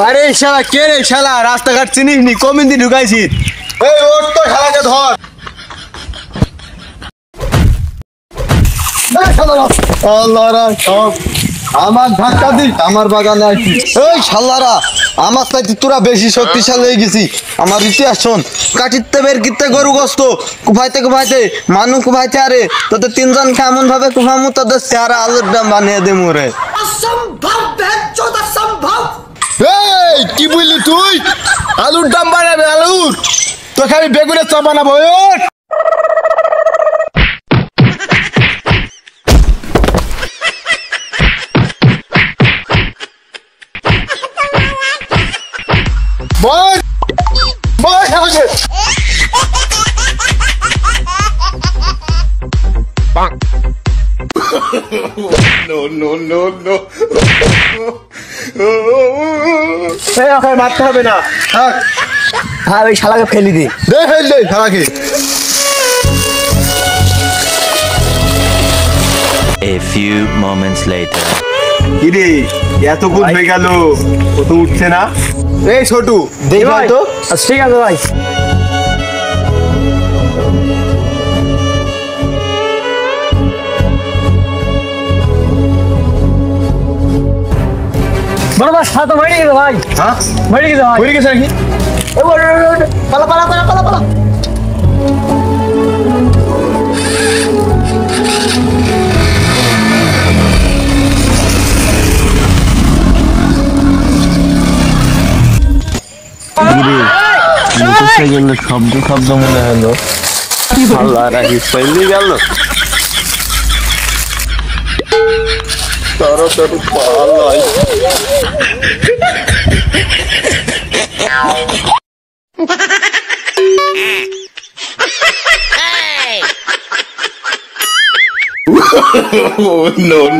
আরে শালা কে রে শালা রাস্তাঘাট চিনিস নি কমিন দি ঢুকাইছি এই ওর তো শালাকে ধর আল্লাহরা সব আমার ধাক্কা দিস আমার বাগানে আইছিস এই শালারা আমার চাইতে তোরা বেশি শক্তিশালী হয়ে গেছি আমার ইতিহাস শোন কাটিতে বের কিতে গরু গোস্ত কুফাইতে মানু কুফাইতে আরে তোদের তিনজন কেমন ভাবে কুফামু তোদের চেহারা আলুর দাম বানিয়ে দে মোরে অসম্ভব বেচোদ অসম্ভব এই কি বললি তুই আলুর দাম বানাবে আলুর তোকে আমি বেগুনের চপ বানাবো ওঠ বল বল হাউসে নো এই ওকে মারতে হবে না থাক হ্যাঁ ওই শালাকে ফেলে দে ফেল দে শালাকে A few moments later কিরে এত গুড হয়ে গেল ও তো উঠছে না এই ছোটু দেখ তো ঠিক আছে ভাই বড় সাথে মরে গেছে ভাই হ্যাঁ মরে গেছে ভাই মরে গেছে নাকি পালা পালা পালা পালা পালা শব্দ মনে হলো আল্লাহ রাখি ফেলে গেল তাড়াতাড়ি পালাই Oh, no.